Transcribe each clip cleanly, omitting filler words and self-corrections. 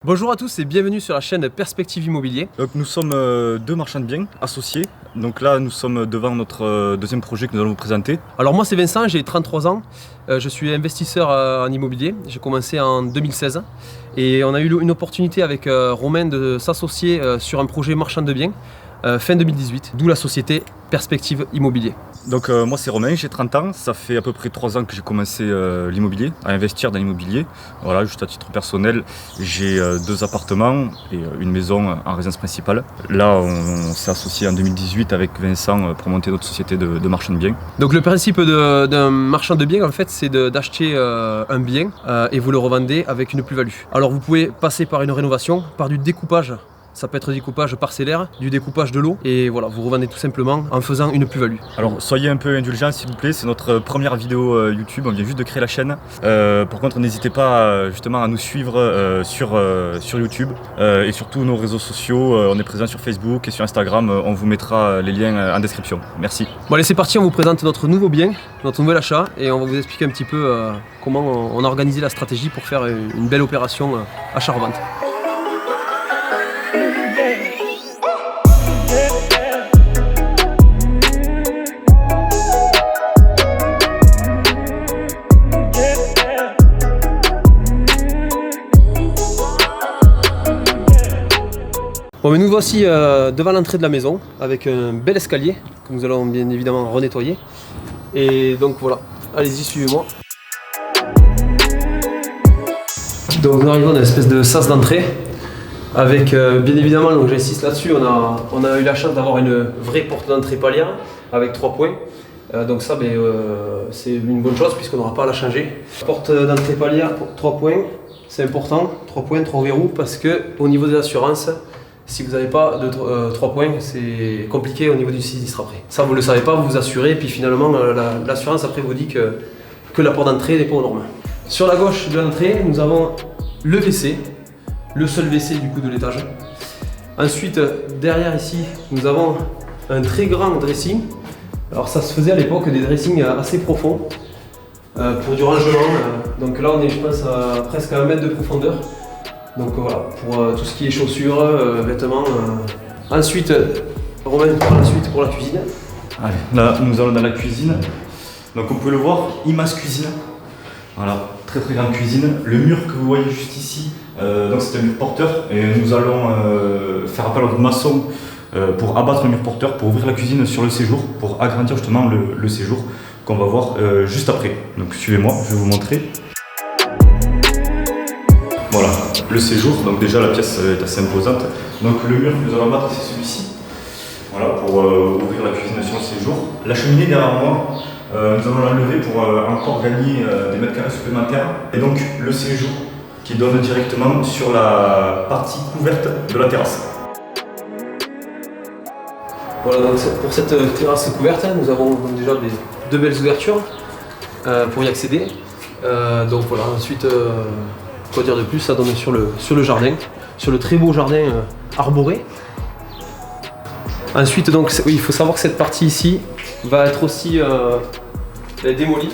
Bonjour à tous et bienvenue sur la chaîne Perspective Immobilier. Donc nous sommes deux marchands de biens associés. Donc là nous sommes devant notre deuxième projet que nous allons vous présenter. Alors moi c'est Vincent, j'ai 33 ans, je suis investisseur en immobilier, j'ai commencé en 2016 et on a eu une opportunité avec Romain de s'associer sur un projet marchand de biens fin 2018, d'où la société Perspective Immobilier. Donc moi c'est Romain, j'ai 30 ans, ça fait à peu près 3 ans que j'ai commencé l'immobilier, à investir dans l'immobilier. Voilà, juste à titre personnel, j'ai 2 appartements et une maison en résidence principale. Là on s'est associé en 2018 avec Vincent pour monter notre société de marchand de biens. Donc le principe d'un marchand de biens en fait c'est d'acheter un bien et vous le revendez avec une plus-value. Alors vous pouvez passer par une rénovation, par du découpage. Ça peut être du découpage parcellaire, du découpage de lot et voilà, vous revendez tout simplement en faisant une plus-value. Alors soyez un peu indulgents s'il vous plaît, c'est notre première vidéo YouTube, on vient juste de créer la chaîne. Par contre n'hésitez pas justement à nous suivre sur YouTube et sur tous nos réseaux sociaux. On est présent sur Facebook et sur Instagram, on vous mettra les liens en description. Merci. Bon allez c'est parti, on vous présente notre nouveau bien, notre nouvel achat et on va vous expliquer un petit peu comment on a organisé la stratégie pour faire une belle opération achat-revente. Bon, mais nous voici devant l'entrée de la maison avec un bel escalier que nous allons bien évidemment renettoyer. Et donc voilà, allez-y, suivez-moi. Donc nous arrivons dans une espèce de sas d'entrée avec bien évidemment, donc j'insiste là-dessus, on a eu la chance d'avoir une vraie porte d'entrée palière avec 3 points. Donc ça c'est une bonne chose puisqu'on n'aura pas à la changer. Porte d'entrée palière, 3 points, c'est important, 3 points, 3 verrous parce que au niveau de l'assurance, si vous n'avez pas de 3 points, c'est compliqué au niveau du sinistre après. Ça, vous ne le savez pas, vous vous assurez, puis finalement, l'assurance après vous dit que la porte d'entrée n'est pas aux normes. Sur la gauche de l'entrée, nous avons le WC, le seul WC du coup de l'étage. Ensuite, derrière ici, nous avons un très grand dressing. Alors ça se faisait à l'époque des dressings assez profonds pour du rangement. Donc là, on est, je pense, à presque à 1 mètre de profondeur. Donc voilà, pour tout ce qui est chaussures, vêtements. Ensuite, Romain prend la suite pour la cuisine. Allez, là nous allons dans la cuisine. Donc on peut le voir, immense cuisine. Voilà, très très grande cuisine. Le mur que vous voyez juste ici, donc c'est un mur porteur. Et nous allons faire appel au maçon pour abattre le mur porteur, pour ouvrir la cuisine sur le séjour, pour agrandir justement le séjour qu'on va voir juste après. Donc suivez-moi, je vais vous montrer. Voilà, le séjour, donc déjà la pièce est assez imposante. Donc le mur que nous allons abattre c'est celui-ci. Voilà, pour ouvrir la cuisine sur le séjour. La cheminée derrière moi, nous allons l'enlever pour encore gagner des mètres carrés supplémentaires. Et donc le séjour qui donne directement sur la partie couverte de la terrasse. Voilà, donc pour cette terrasse couverte, nous avons donc déjà 2 belles ouvertures pour y accéder. Donc voilà, ensuite... quoi dire de plus, ça donne sur le jardin, sur le très beau jardin arboré. Ensuite, donc, oui, il faut savoir que cette partie ici va être aussi démolie.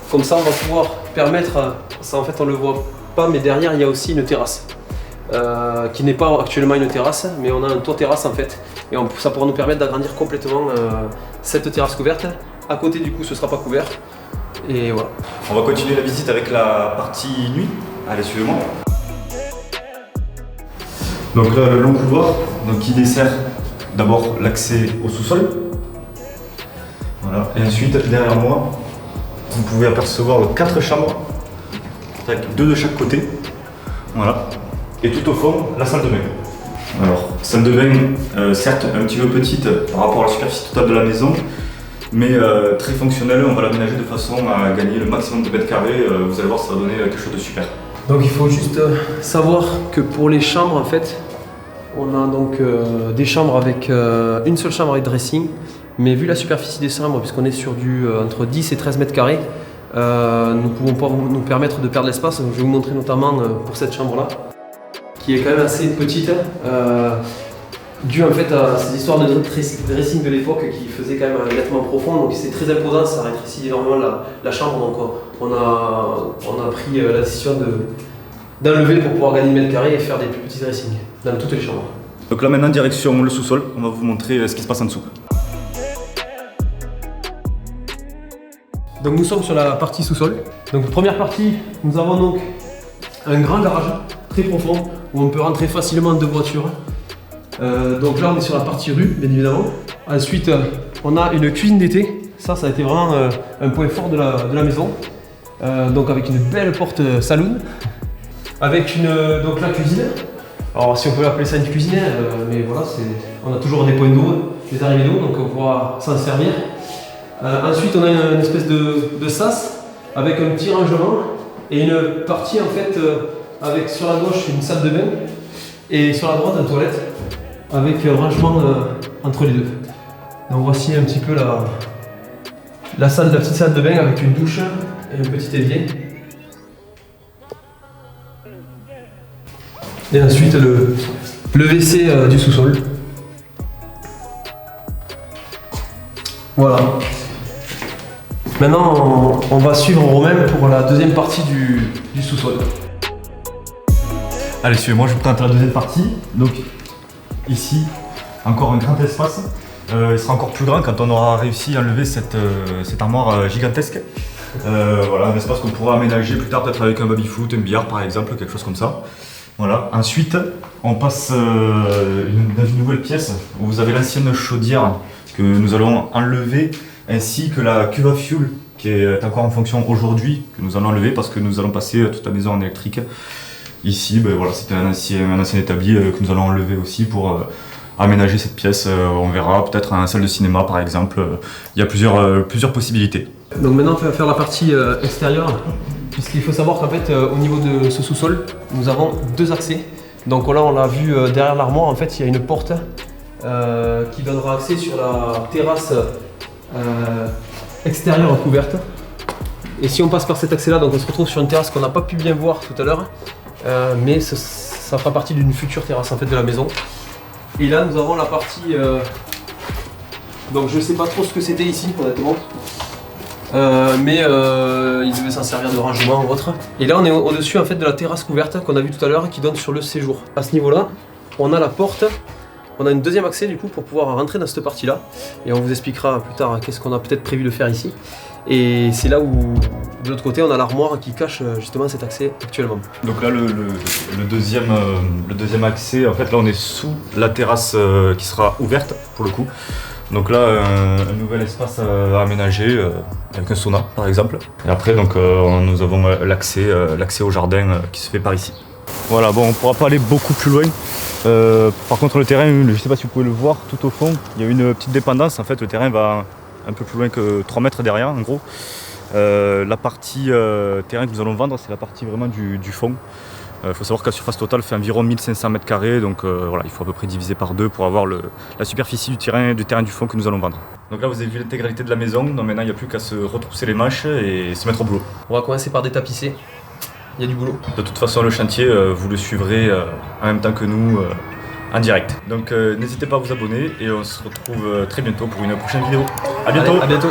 Comme ça, on va pouvoir permettre, ça en fait on ne le voit pas, mais derrière il y a aussi une terrasse. Qui n'est pas actuellement une terrasse, mais on a un toit terrasse en fait. Et ça pourra nous permettre d'agrandir complètement cette terrasse couverte. À côté du coup, ce ne sera pas couvert. Et voilà. On va continuer la visite avec la partie nuit. Allez, suivez-moi. Donc là, le long couloir qui dessert d'abord l'accès au sous-sol. Voilà. Et ensuite, derrière moi, vous pouvez apercevoir 4 chambres, avec 2 de chaque côté. Voilà. Et tout au fond, la salle de bain. Alors, salle de bain, certes un petit peu petite par rapport à la superficie totale de la maison, mais très fonctionnel, on va l'aménager de façon à gagner le maximum de mètres carrés. Vous allez voir, ça va donner quelque chose de super. Donc il faut juste savoir que pour les chambres, en fait, on a donc des chambres avec une seule chambre avec dressing, mais vu la superficie des chambres, puisqu'on est sur entre 10 et 13 mètres carrés, nous ne pouvons pas nous permettre de perdre l'espace. Je vais vous montrer notamment pour cette chambre-là, qui est quand même assez petite. Dû en fait à ces histoires de dressing de l'époque qui faisaient quand même nettement profond, donc c'est très imposant, ça rétrécit énormément la chambre, donc on a pris la décision d'enlever pour pouvoir gagner le mètre carré et faire des plus petits dressings dans toutes les chambres. Donc là maintenant direction le sous-sol, on va vous montrer ce qui se passe en dessous. Donc nous sommes sur la partie sous-sol. Donc première partie, nous avons donc un grand garage très profond où on peut rentrer facilement 2 voitures. Donc là on est sur la partie rue bien évidemment. Ensuite on a une cuisine d'été. Ça a été vraiment un point fort de la maison. Donc avec une belle porte saloon. Avec donc la cuisine. Alors si on peut appeler ça une cuisine, mais voilà, on a toujours des points d'eau, des arrivées d'eau, donc on pourra s'en servir. Ensuite on a une espèce de sas avec un petit rangement et une partie en fait avec sur la gauche une salle de bain et sur la droite une toilette avec un rangement entre les deux. Donc voici un petit peu la petite salle de bain avec une douche et un petit évier. Et ensuite le WC du sous-sol. Voilà. Maintenant on va suivre Romain pour la deuxième partie du sous-sol. Allez, suivez-moi, je vous présente la deuxième partie. Donc ici, encore un grand espace. Il sera encore plus grand quand on aura réussi à enlever cette armoire gigantesque. Voilà, un espace qu'on pourra aménager plus tard, peut-être avec un baby-foot, un billard par exemple, quelque chose comme ça. Voilà. Ensuite, on passe dans une nouvelle pièce où vous avez l'ancienne chaudière que nous allons enlever, ainsi que la cuve à fuel qui est encore en fonction aujourd'hui, que nous allons enlever parce que nous allons passer toute la maison en électrique. Ici, voilà, c'était un ancien établi que nous allons enlever aussi pour aménager cette pièce. On verra peut-être une salle de cinéma par exemple. Il y a plusieurs possibilités. Donc maintenant on va faire la partie extérieure, puisqu'il faut savoir qu'en fait au niveau de ce sous-sol, nous avons 2 accès. Donc là on l'a vu derrière l'armoire, en fait il y a une porte qui donnera accès sur la terrasse extérieure couverte. Et si on passe par cet accès là, donc on se retrouve sur une terrasse qu'on n'a pas pu bien voir tout à l'heure, mais ça fera partie d'une future terrasse en fait de la maison. Et là nous avons la partie donc je sais pas trop ce que c'était ici honnêtement, mais ils devaient s'en servir de rangement ou autre. Et là on est au-dessus en fait de la terrasse couverte qu'on a vu tout à l'heure qui donne sur le séjour. À ce niveau là on a la porte, on a une deuxième accès du coup pour pouvoir rentrer dans cette partie là, et on vous expliquera plus tard qu'est-ce qu'on a peut-être prévu de faire ici. Et c'est là où de l'autre côté on a l'armoire qui cache justement cet accès actuellement. Donc là le deuxième accès, en fait là on est sous la terrasse qui sera ouverte pour le coup. Donc là un nouvel espace à aménager avec un sauna par exemple. Et après donc nous avons l'accès au jardin qui se fait par ici. Voilà, bon on ne pourra pas aller beaucoup plus loin. Par contre le terrain, je ne sais pas si vous pouvez le voir tout au fond, il y a une petite dépendance. En fait le terrain va un peu plus loin que 3 mètres derrière en gros. La partie terrain que nous allons vendre, c'est la partie vraiment du fond. Il faut savoir que la surface totale fait environ 1500 m², donc voilà, il faut à peu près diviser par 2 pour avoir la superficie du terrain du fond que nous allons vendre. Donc là vous avez vu l'intégralité de la maison, donc maintenant il n'y a plus qu'à se retrousser les manches et se mettre au boulot. On va commencer par détapisser, il y a du boulot. De toute façon le chantier, vous le suivrez en même temps que nous en direct. Donc n'hésitez pas à vous abonner et on se retrouve très bientôt pour une prochaine vidéo. A bientôt. Allez, à bientôt.